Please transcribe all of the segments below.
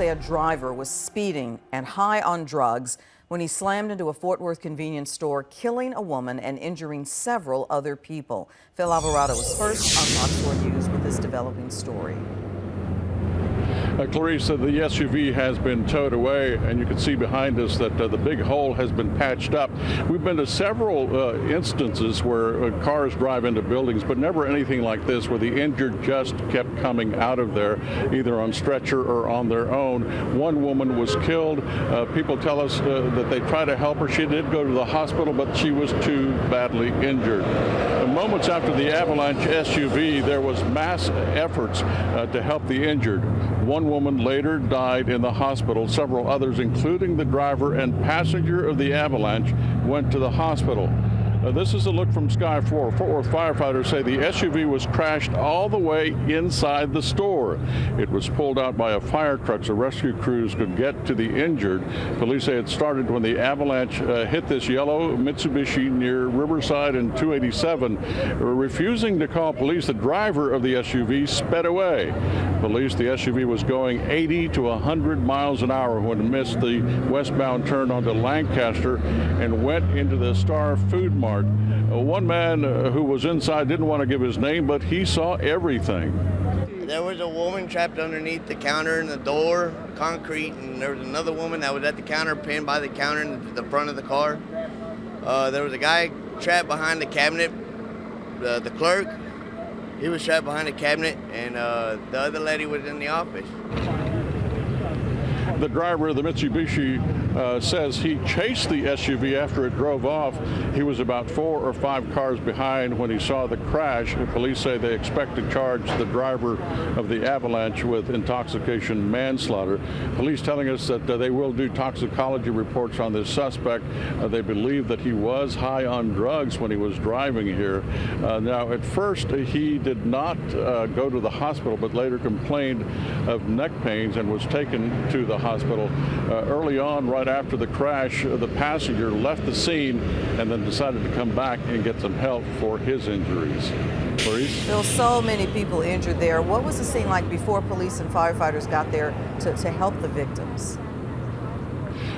say a driver was speeding and high on drugs when he slammed into a Fort Worth convenience store, killing a woman and injuring several other people. Phil Alvarado was first on Fox 4 News with this developing story. Clarice, the SUV has been towed away, and you can see behind us that the big hole has been patched up. We've been to several instances where cars drive into buildings, but never anything like this, where the injured just kept coming out of there, either on stretcher or on their own. One woman was killed. People tell us that they tried to help her. She did go to the hospital, but she was too badly injured. Moments after the avalanche SUV, there was mass efforts to help the injured. One woman later died in the hospital. Several others, including the driver and passenger of the avalanche, went to the hospital. This is a look from Sky 4. Fort Worth firefighters say the SUV was crashed all the way inside the store. It was pulled out by a fire truck so rescue crews could get to the injured. Police say it started when the avalanche hit this yellow Mitsubishi near Riverside and 287. Refusing to call police, the driver of the SUV sped away. Police, the SUV was going 80 to 100 miles an hour when it missed the westbound turn onto Lancaster and went into the Star Food Mart. One man who was inside didn't want to give his name, but he saw everything. There was a woman trapped underneath the counter in the door, concrete, and there was another woman that was at the counter, pinned by the counter in the front of the car. There was a guy trapped behind the cabinet, the clerk. He was trapped behind the cabinet, and the other lady was in the office. The driver of the Mitsubishi says he chased the SUV after it drove off. He was about 4 or 5 cars behind when he saw the crash. Police say they expect to charge the driver of the avalanche with intoxication manslaughter. Police telling us that they will do toxicology reports on this suspect. They believe that he was high on drugs when he was driving here. Now, at first, he did not go to the hospital, but later complained of neck pains and was taken to the hospital. Early on, right after the crash, the passenger left the scene and then decided to come back and get some help for his injuries. Clarice? Phil, so many people injured there. What was the scene like before police and firefighters got there to help the victims?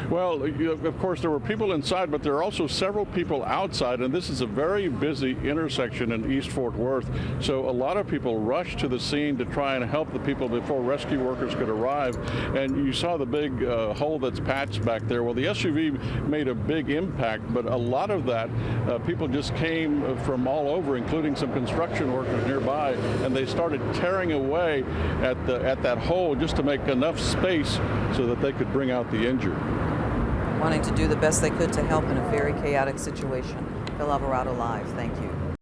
Well, of course, there were people inside, but there are also several people outside, and this is a very busy intersection in East Fort Worth. So a lot of people rushed to the scene to try and help the people before rescue workers could arrive. And you saw the big hole that's patched back there. Well, the SUV made a big impact, but a lot of that, people just came from all over, including some construction workers nearby, and they started tearing away at that hole just to make enough space so that they could bring out the injured. Wanting to do the best they could to help in a very chaotic situation. Phil Alvarado live. Thank you.